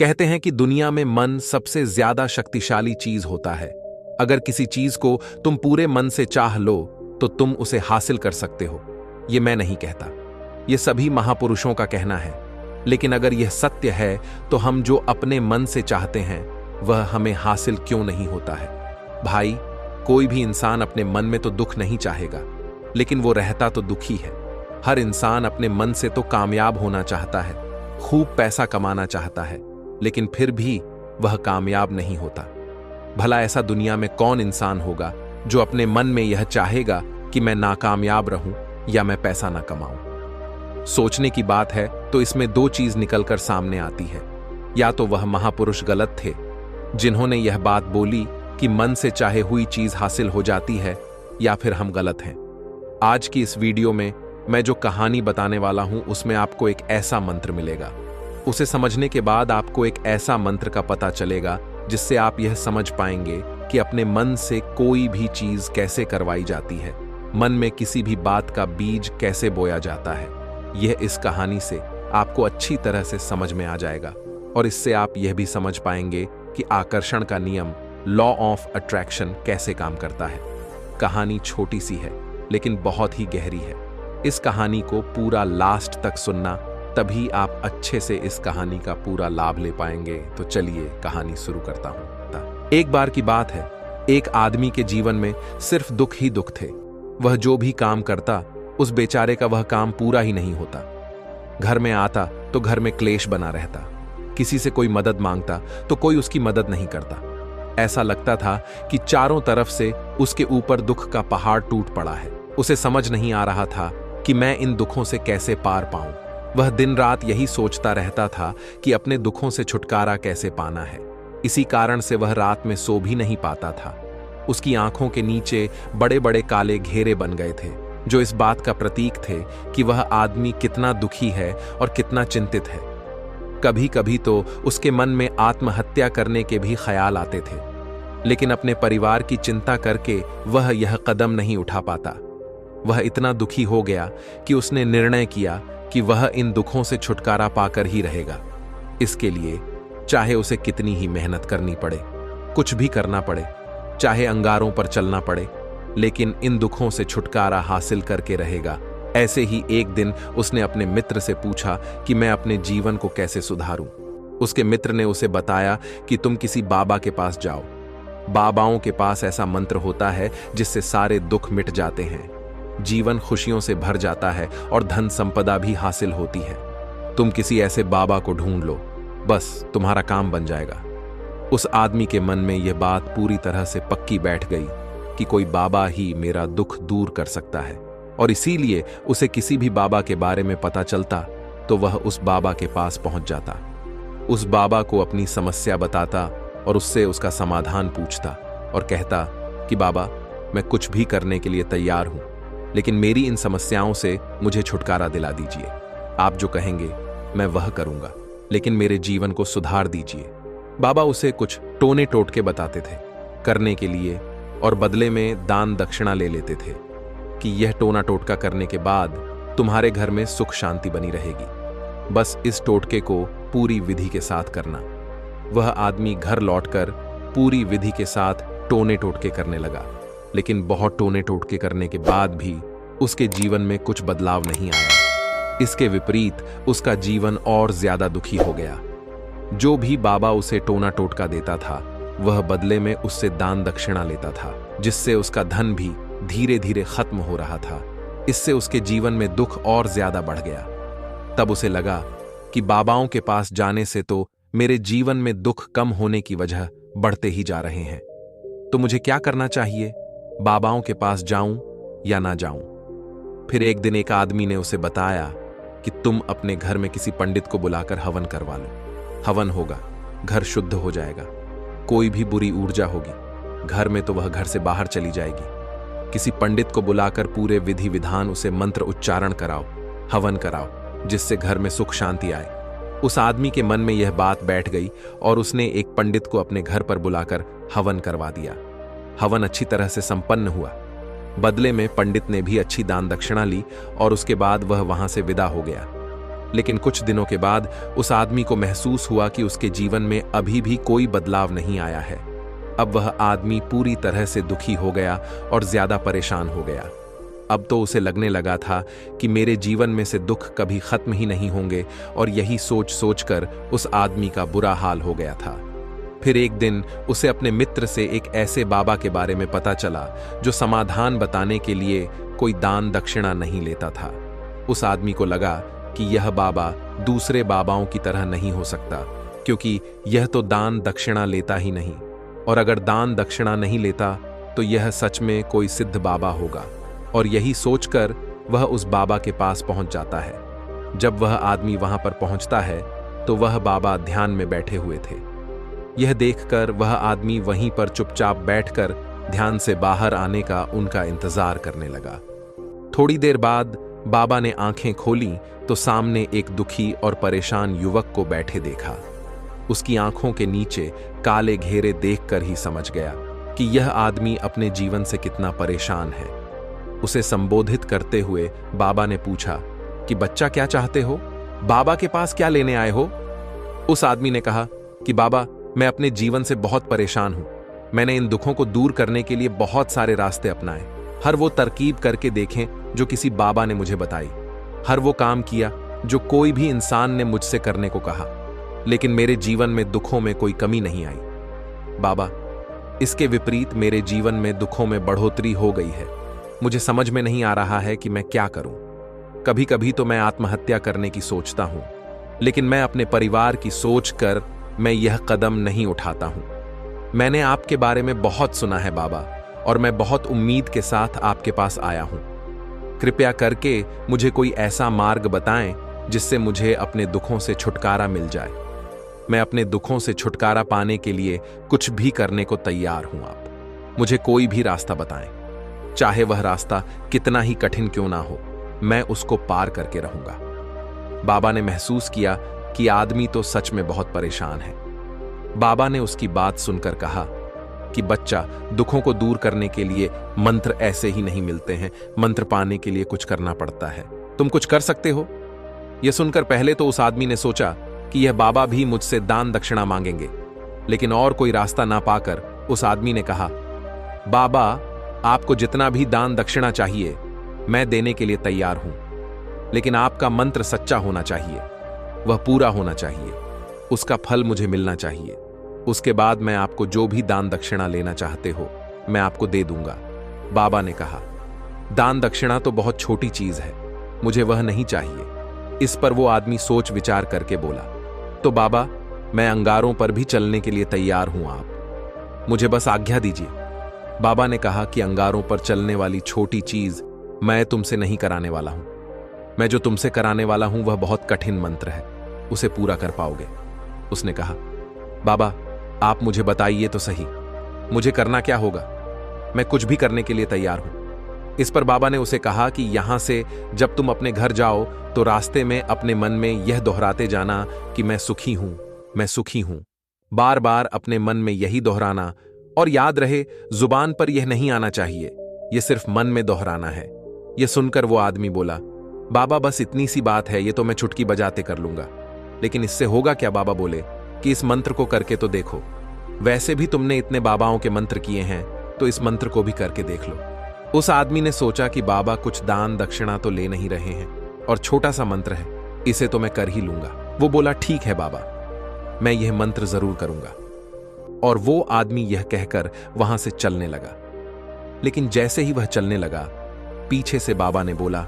कहते हैं कि दुनिया में मन सबसे ज्यादा शक्तिशाली चीज होता है। अगर किसी चीज को तुम पूरे मन से चाह लो तो तुम उसे हासिल कर सकते हो। ये मैं नहीं कहता, ये सभी महापुरुषों का कहना है। लेकिन अगर यह सत्य है तो हम जो अपने मन से चाहते हैं वह हमें हासिल क्यों नहीं होता है? भाई, कोई भी इंसान अपने मन में तो दुख नहीं चाहेगा, लेकिन वो रहता तो दुखी है। हर इंसान अपने मन से तो कामयाब होना चाहता है, खूब पैसा कमाना चाहता है, लेकिन फिर भी वह कामयाब नहीं होता। भला ऐसा दुनिया में कौन इंसान होगा जो अपने मन में यह चाहेगा कि मैं नाकामयाब रहूं या मैं पैसा ना कमाऊं? सोचने की बात है तो इसमें दो चीज निकलकर सामने आती है। या तो वह महापुरुष गलत थे जिन्होंने यह बात बोली कि मन से चाहे हुई चीज हासिल हो जाती है, या फिर हम गलत हैं। आज की इस वीडियो में मैं जो कहानी बताने वाला हूं उसमें आपको एक ऐसा मंत्र मिलेगा। उसे समझने के बाद आपको एक ऐसा मंत्र का पता चलेगा जिससे आप यह समझ पाएंगे कि अपने मन से कोई भी चीज कैसे करवाई जाती है, मन में किसी भी बात का बीज कैसे बोया जाता है। यह इस कहानी से आपको अच्छी तरह से समझ में आ जाएगा और इससे आप यह भी समझ पाएंगे कि आकर्षण का नियम, लॉ ऑफ अट्रैक्शन, कैसे काम करता है। कहानी छोटी सी है लेकिन बहुत ही गहरी है। इस कहानी को पूरा लास्ट तक सुनना, तभी आप अच्छे से इस कहानी का पूरा लाभ ले पाएंगे। तो चलिए कहानी शुरू करता हूं। एक बार की बात है, एक आदमी के जीवन में सिर्फ दुख ही दुख थे। वह जो भी काम करता उस बेचारे का वह काम पूरा ही नहीं होता। घर में आता तो घर में क्लेश बना रहता, किसी से कोई मदद मांगता तो कोई उसकी मदद नहीं करता। ऐसा लगता था कि चारों तरफ से उसके ऊपर दुख का पहाड़ टूट पड़ा है। उसे समझ नहीं आ रहा था कि मैं इन दुखों से कैसे पार पाऊं। वह दिन रात यही सोचता रहता था कि अपने दुखों से छुटकारा कैसे पाना है। इसी कारण से वह रात में सो भी नहीं पाता था। उसकी आंखों के नीचे बड़े बड़े काले घेरे बन गए थे, जो इस बात का प्रतीक थे कि वह आदमी कितना दुखी है और कितना चिंतित है। कभी कभी तो उसके मन में आत्महत्या करने के भी ख्याल आते थे, लेकिन अपने परिवार की चिंता करके वह यह कदम नहीं उठा पाता। वह इतना दुखी हो गया कि उसने निर्णय किया कि वह इन दुखों से छुटकारा पाकर ही रहेगा। इसके लिए चाहे उसे कितनी ही मेहनत करनी पड़े, कुछ भी करना पड़े, चाहे अंगारों पर चलना पड़े, लेकिन इन दुखों से छुटकारा हासिल करके रहेगा। ऐसे ही एक दिन उसने अपने मित्र से पूछा कि मैं अपने जीवन को कैसे सुधारूं। उसके मित्र ने उसे बताया कि तुम किसी बाबा के पास जाओ। बाबाओं के पास ऐसा मंत्र होता है जिससे सारे दुख मिट जाते हैं, जीवन खुशियों से भर जाता है और धन संपदा भी हासिल होती है। तुम किसी ऐसे बाबा को ढूंढ लो, बस तुम्हारा काम बन जाएगा। उस आदमी के मन में यह बात पूरी तरह से पक्की बैठ गई कि कोई बाबा ही मेरा दुख दूर कर सकता है, और इसीलिए उसे किसी भी बाबा के बारे में पता चलता तो वह उस बाबा के पास पहुंच जाता, उस बाबा को अपनी समस्या बताता और उससे उसका समाधान पूछता और कहता कि बाबा, मैं कुछ भी करने के लिए तैयार हूं, लेकिन मेरी इन समस्याओं से मुझे छुटकारा दिला दीजिए। आप जो कहेंगे मैं वह करूंगा, लेकिन मेरे जीवन को सुधार दीजिए। बाबा उसे कुछ टोने टोटके बताते थे करने के लिए, और बदले में दान दक्षिणा ले लेते थे कि यह टोना टोटका करने के बाद तुम्हारे घर में सुख शांति बनी रहेगी। बस इस टोटके को पूरी विधि के साथ करना। वह आदमी घर लौटकर पूरी विधि के साथ टोने टोटके करने लगा, लेकिन बहुत टोने टोटके करने के बाद भी उसके जीवन में कुछ बदलाव नहीं आया। इसके विपरीत उसका जीवन और ज्यादा दुखी हो गया। जो भी बाबा उसे टोना टोटका देता था वह बदले में उससे दान दक्षिणा लेता था, जिससे उसका धन भी धीरे धीरे खत्म हो रहा था। इससे उसके जीवन में दुख और ज्यादा बढ़ गया। तब उसे लगा कि बाबाओं के पास जाने से तो मेरे जीवन में दुख कम होने की वजह बढ़ते ही जा रहे हैं। तो मुझे क्या करना चाहिए? बाबाओं के पास जाऊं या ना जाऊं? फिर एक दिन एक आदमी ने उसे बताया कि तुम अपने घर में किसी पंडित को बुलाकर हवन करवा लो। हवन होगा, घर शुद्ध हो जाएगा, कोई भी बुरी ऊर्जा होगी घर में तो वह घर से बाहर चली जाएगी। किसी पंडित को बुलाकर पूरे विधि विधान उसे मंत्र उच्चारण कराओ, हवन कराओ, जिससे घर में सुख शांति आए। उस आदमी के मन में यह बात बैठ गई और उसने एक पंडित को अपने घर पर बुलाकर हवन करवा दिया। हवन अच्छी तरह से संपन्न हुआ। बदले में पंडित ने भी अच्छी दान दक्षिणा ली और उसके बाद वह वहां से विदा हो गया। लेकिन कुछ दिनों के बाद उस आदमी को महसूस हुआ कि उसके जीवन में अभी भी कोई बदलाव नहीं आया है। अब वह आदमी पूरी तरह से दुखी हो गया और ज्यादा परेशान हो गया। अब तो उसे लगने लगा था कि मेरे जीवन में से दुख कभी खत्म ही नहीं होंगे, और यही सोच सोचकर उस आदमी का बुरा हाल हो गया था। फिर एक दिन उसे अपने मित्र से एक ऐसे बाबा के बारे में पता चला जो समाधान बताने के लिए कोई दान दक्षिणा नहीं लेता था। उस आदमी को लगा कि यह बाबा दूसरे बाबाओं की तरह नहीं हो सकता, क्योंकि यह तो दान दक्षिणा लेता ही नहीं, और अगर दान दक्षिणा नहीं लेता तो यह सच में कोई सिद्ध बाबा होगा। और यही सोचकर वह उस बाबा के पास पहुंच जाता है। जब वह आदमी वहां पर पहुंचता है तो वह बाबा ध्यान में बैठे हुए थे। यह देखकर वह आदमी वहीं पर चुपचाप बैठकर ध्यान से बाहर आने का उनका इंतजार करने लगा। थोड़ी देर बाद बाबा ने आंखें खोली तो सामने एक दुखी और परेशान युवक को बैठे देखा। उसकी आंखों के नीचे काले घेरे देखकर ही समझ गया कि यह आदमी अपने जीवन से कितना परेशान है। उसे संबोधित करते हुए बाबा ने पूछा कि बच्चा, क्या चाहते हो? बाबा के पास क्या लेने आए हो? उस आदमी ने कहा कि बाबा, मैं अपने जीवन से बहुत परेशान हूं। मैंने इन दुखों को दूर करने के लिए बहुत सारे रास्ते अपनाए, हर वो तरकीब करके देखें जो किसी बाबा ने मुझे बताई, हर वो काम किया जो कोई भी इंसान ने मुझसे करने को कहा, लेकिन मेरे जीवन में दुखों में कोई कमी नहीं आई। बाबा, इसके विपरीत मेरे जीवन में दुखों में बढ़ोतरी हो गई है। मुझे समझ में नहीं आ रहा है कि मैं क्या करूं। कभी कभी तो मैं आत्महत्या करने की सोचता हूं, लेकिन मैं अपने परिवार की सोच कर मैं यह कदम नहीं उठाता हूं। मैंने आपके बारे में बहुत सुना है बाबा, और मैं बहुत उम्मीद के साथ आपके पास आया हूं। कृपया करके मुझे कोई ऐसा मार्ग बताएं जिससे मुझे अपने दुखों से छुटकारा मिल जाए। मैं अपने दुखों से छुटकारा पाने के लिए कुछ भी करने को तैयार हूं। आप मुझे कोई भी रास्ता बताएं, चाहे वह रास्ता कितना ही कठिन क्यों ना हो, मैं उसको पार करके रहूंगा। बाबा ने महसूस किया कि आदमी तो सच में बहुत परेशान है। बाबा ने उसकी बात सुनकर कहा कि बच्चा, दुखों को दूर करने के लिए मंत्र ऐसे ही नहीं मिलते हैं, मंत्र पाने के लिए कुछ करना पड़ता है। तुम कुछ कर सकते हो। यह सुनकर पहले तो उस आदमी ने सोचा कि यह बाबा भी मुझसे दान दक्षिणा मांगेंगे, लेकिन और कोई रास्ता ना पाकर उस आदमी ने कहा, बाबा, आपको जितना भी दान दक्षिणा चाहिए मैं देने के लिए तैयार हूं, लेकिन आपका मंत्र सच्चा होना चाहिए, वह पूरा होना चाहिए, उसका फल मुझे मिलना चाहिए। उसके बाद मैं आपको जो भी दान दक्षिणा लेना चाहते हो मैं आपको दे दूंगा। बाबा ने कहा, दान दक्षिणा तो बहुत छोटी चीज है, मुझे वह नहीं चाहिए। इस पर वो आदमी सोच विचार करके बोला, तो बाबा, मैं अंगारों पर भी चलने के लिए तैयार हूं, आप मुझे बस आज्ञा दीजिए। बाबा ने कहा कि अंगारों पर चलने वाली छोटी चीज मैं तुमसे नहीं कराने वाला हूं। मैं जो तुमसे कराने वाला हूं वह बहुत कठिन मंत्र है, उसे पूरा कर पाओगे। उसने कहा, बाबा, आप मुझे बताइए तो सही, मुझे करना क्या होगा? मैं कुछ भी करने के लिए तैयार हूं। इस पर बाबा ने उसे कहा कि यहां से जब तुम अपने घर जाओ तो रास्ते में अपने मन में यह दोहराते जाना कि मैं सुखी हूं, मैं सुखी हूं। बार बार अपने मन में यही दोहराना, और याद रहे जुबान पर यह नहीं आना चाहिए, यह सिर्फ मन में दोहराना है। यह सुनकर वो आदमी बोला, बाबा, बस इतनी सी बात है, ये तो मैं चुटकी बजाते कर लूंगा, लेकिन इससे होगा क्या? बाबा बोले कि इस मंत्र को करके तो देखो, वैसे भी तुमने इतने बाबाओं के मंत्र किए हैं, तो इस मंत्र को भी करके देख लो। उस आदमी ने सोचा कि बाबा कुछ दान दक्षिणा तो ले नहीं रहे हैं, और छोटा सा मंत्र है, इसे तो मैं कर ही लूंगा। वो बोला, ठीक है बाबा, मैं यह मंत्र जरूर करूंगा। और वो आदमी यह कहकर वहां से चलने लगा। लेकिन जैसे ही वह चलने लगा, पीछे से बाबा ने बोला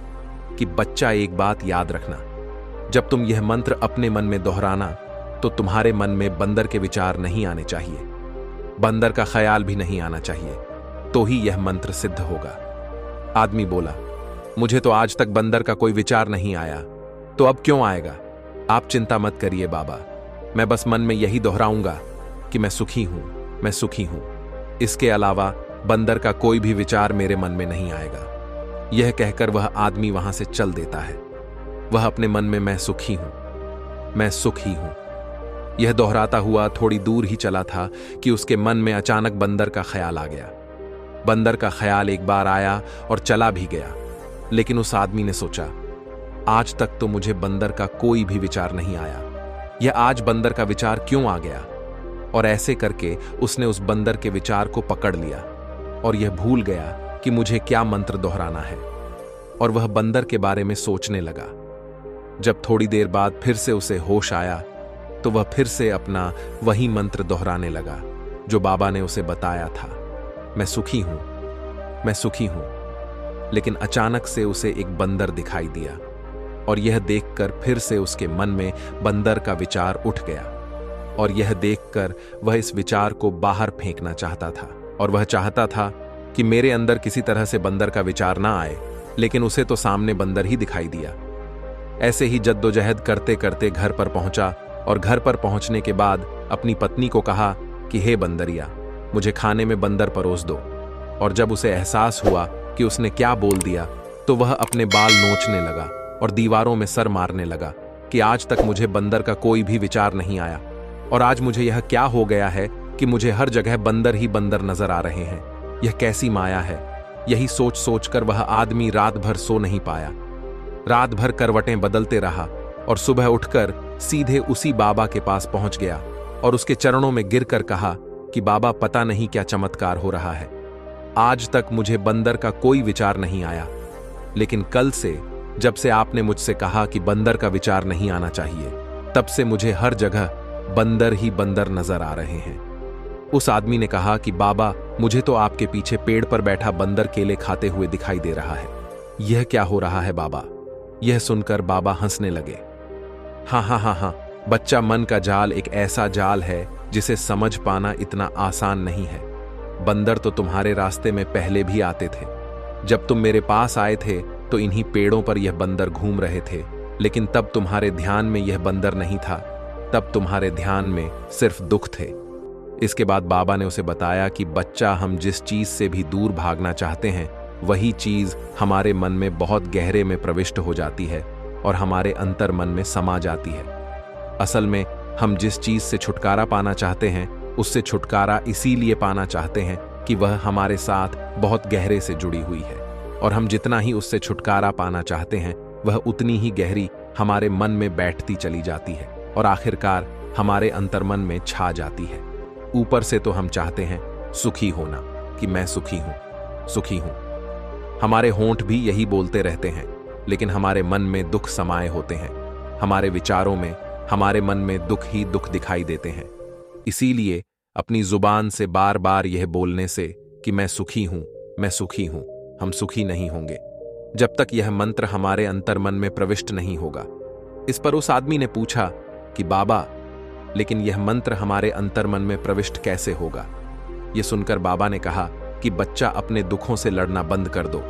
कि बच्चा, एक बात याद रखना, जब तुम यह मंत्र अपने मन में दोहराना तो तुम्हारे मन में बंदर के विचार नहीं आने चाहिए, बंदर का ख्याल भी नहीं आना चाहिए, तो ही यह मंत्र सिद्ध होगा। आदमी बोला, मुझे तो आज तक बंदर का कोई विचार नहीं आया, तो अब क्यों आएगा? आप चिंता मत करिए बाबा, मैं बस मन में यही दोहराऊंगा कि मैं सुखी हूं, मैं सुखी हूं। इसके अलावा बंदर का कोई भी विचार मेरे मन में नहीं आएगा। यह कहकर वह आदमी वहां से चल देता है। वह अपने मन में मैं सुखी हूं, मैं सुखी हूं, यह दोहराता हुआ थोड़ी दूर ही चला था कि उसके मन में अचानक बंदर का ख्याल आ गया। बंदर का ख्याल एक बार आया और चला भी गया, लेकिन उस आदमी ने सोचा, आज तक तो मुझे बंदर का कोई भी विचार नहीं आया, यह आज बंदर का विचार क्यों आ गया? और ऐसे करके उसने उस बंदर के विचार को पकड़ लिया और यह भूल गया कि मुझे क्या मंत्र दोहराना है, और वह बंदर के बारे में सोचने लगा। जब थोड़ी देर बाद फिर से उसे होश आया तो वह फिर से अपना वही मंत्र दोहराने लगा जो बाबा ने उसे बताया था, मैं सुखी हूं, मैं सुखी हूं। लेकिन अचानक से उसे एक बंदर दिखाई दिया और यह देखकर फिर से उसके मन में बंदर का विचार उठ गया, और यह देखकर वह इस विचार को बाहर फेंकना चाहता था। और वह चाहता था कि मेरे अंदर किसी तरह से बंदर का विचार ना आए, लेकिन उसे तो सामने बंदर ही दिखाई दिया। ऐसे ही जद्दोजहद करते करते घर पर पहुंचा, और घर पर पहुंचने के बाद अपनी पत्नी को कहा कि हे बंदरिया, मुझे खाने में बंदर परोस दो। और जब उसे एहसास हुआ कि उसने क्या बोल दिया तो वह अपने बाल नोचने लगा और दीवारों में सर मारने लगा कि आज तक मुझे बंदर का कोई भी विचार नहीं आया, और आज मुझे यह क्या हो गया है कि मुझे हर जगह बंदर ही बंदर नजर आ रहे हैं। यह कैसी माया है? यही सोच सोचकर वह आदमी रात भर सो नहीं पाया। रात भर करवटें बदलते रहा और सुबह उठकर सीधे उसी बाबा के पास पहुंच गया और उसके चरणों में गिरकर कहा कि बाबा, पता नहीं क्या चमत्कार हो रहा है। आज तक मुझे बंदर का कोई विचार नहीं आया, लेकिन कल से जब से आपने मुझसे कहा कि बंदर का विचार नहीं आना चाहिए, तब से मुझे हर जगह बंदर ही बंदर नजर आ रहे हैं। उस आदमी ने कहा कि बाबा, मुझे तो आपके पीछे पेड़ पर बैठा बंदर केले खाते हुए दिखाई दे रहा है। यह क्या हो रहा है बाबा? यह सुनकर बाबा हंसने लगे। हाँ हाँ हाँ हाँ, बच्चा, मन का जाल एक ऐसा जाल है जिसे समझ पाना इतना आसान नहीं है। बंदर तो तुम्हारे रास्ते में पहले भी आते थे। जब तुम मेरे पास आए थे तो इन्हीं पेड़ों पर यह बंदर घूम रहे थे, लेकिन तब तुम्हारे ध्यान में यह बंदर नहीं था, तब तुम्हारे ध्यान में सिर्फ दुख थे। इसके बाद बाबा ने उसे बताया कि बच्चा, हम जिस चीज से भी दूर भागना चाहते हैं वही चीज हमारे मन में बहुत गहरे में प्रविष्ट हो जाती है और हमारे अंतर मन में समा जाती है। असल में हम जिस चीज से छुटकारा पाना चाहते हैं उससे छुटकारा इसीलिए पाना चाहते हैं कि वह हमारे साथ बहुत गहरे से जुड़ी हुई है, और हम जितना ही उससे छुटकारा पाना चाहते हैं वह उतनी ही गहरी हमारे मन में बैठती चली जाती है और आखिरकार हमारे अंतर्मन में छा जाती है। ऊपर से तो हम चाहते हैं सुखी होना, कि मैं सुखी हूं, सुखी हूं। हमारे होंठ भी यही बोलते रहते हैं, लेकिन हमारे मन में दुख समाये होते हैं। हमारे विचारों में, हमारे मन में दुख ही दुख दिखाई देते हैं। इसीलिए अपनी जुबान से बार बार यह बोलने से कि मैं सुखी हूं, मैं सुखी हूं, हम सुखी नहीं होंगे जब तक यह मंत्र हमारे अंतर्मन में प्रविष्ट नहीं होगा। इस पर उस आदमी ने पूछा कि बाबा, लेकिन यह मंत्र हमारे अंतर्मन में प्रविष्ट कैसे होगा? यह सुनकर बाबा ने कहा कि बच्चा, अपने दुखों से लड़ना बंद कर दो।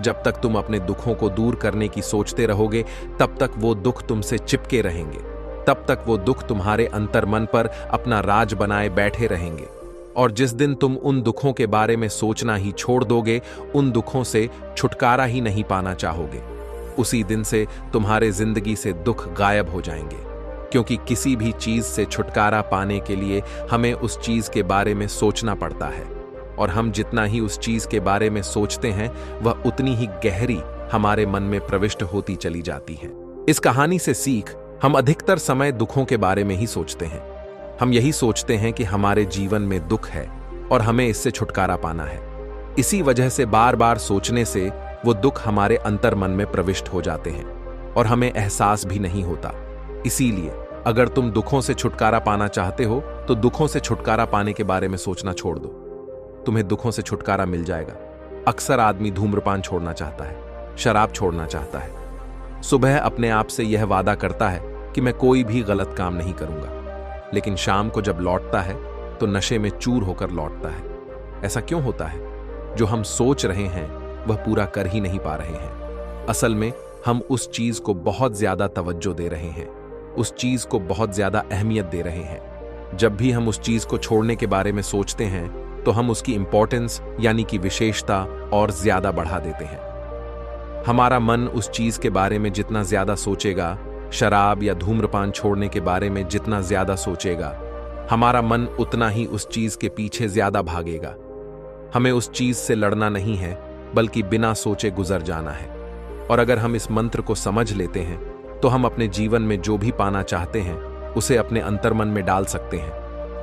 जब तक तुम अपने दुखों को दूर करने की सोचते रहोगे तब तक वो दुख तुमसे चिपके रहेंगे, तब तक वो दुख तुम्हारे अंतर्मन पर अपना राज बनाए बैठे रहेंगे। और जिस दिन तुम उन दुखों के बारे में सोचना ही छोड़ दोगे, उन दुखों से छुटकारा ही नहीं पाना चाहोगे, उसी दिन से तुम्हारे जिंदगी से दुख गायब हो जाएंगे। क्योंकि किसी भी चीज से छुटकारा पाने के लिए हमें उस चीज के बारे में सोचना पड़ता है, और हम जितना ही उस चीज के बारे में सोचते हैं वह उतनी ही गहरी हमारे मन में प्रविष्ट होती चली जाती है। इस कहानी से सीख, हम अधिकतर समय दुखों के बारे में ही सोचते हैं। हम यही सोचते हैं कि हमारे जीवन में दुख है और हमें इससे छुटकारा पाना है। इसी वजह से बार बार सोचने से वो दुख हमारे अंतर्मन में प्रविष्ट हो जाते हैं और हमें एहसास भी नहीं होता। इसीलिए अगर तुम दुखों से छुटकारा पाना चाहते हो तो दुखों से छुटकारा पाने के बारे में सोचना छोड़ दो, तुम्हें दुखों से छुटकारा मिल जाएगा। अक्सर आदमी धूम्रपान छोड़ना चाहता है, शराब छोड़ना चाहता है, सुबह अपने आप से यह वादा करता है कि मैं कोई भी गलत काम नहीं करूंगा, लेकिन शाम को जब लौटता है तो नशे में चूर होकर लौटता है। ऐसा क्यों होता है? जो हम सोच रहे हैं वह पूरा कर ही नहीं पा रहे हैं। असल में हम उस चीज को बहुत ज्यादा तवज्जो दे रहे हैं, उस चीज को बहुत ज्यादा अहमियत दे रहे हैं। जब भी हम उस चीज को छोड़ने के बारे में सोचते हैं तो हम उसकी इंपॉर्टेंस यानी कि विशेषता और ज्यादा बढ़ा देते हैं। हमारा मन उस चीज के बारे में जितना ज्यादा सोचेगा, शराब या धूम्रपान छोड़ने के बारे में जितना ज्यादा सोचेगा, हमारा मन उतना ही उस चीज के पीछे ज्यादा भागेगा। हमें उस चीज से लड़ना नहीं है, बल्कि बिना सोचे गुजर जाना है। और अगर हम इस मंत्र को समझ लेते हैं तो हम अपने जीवन में जो भी पाना चाहते हैं उसे अपने अंतर्मन में डाल सकते हैं।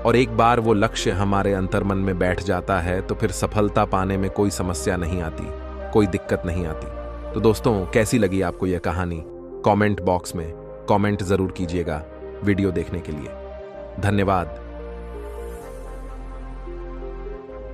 और एक बार वो लक्ष्य हमारे अंतर्मन में बैठ जाता है तो फिर सफलता पाने में कोई समस्या नहीं आती, कोई दिक्कत नहीं आती। तो दोस्तों, कैसी लगी आपको यह कहानी? कमेंट बॉक्स में कमेंट जरूर कीजिएगा। वीडियो देखने के लिए धन्यवाद।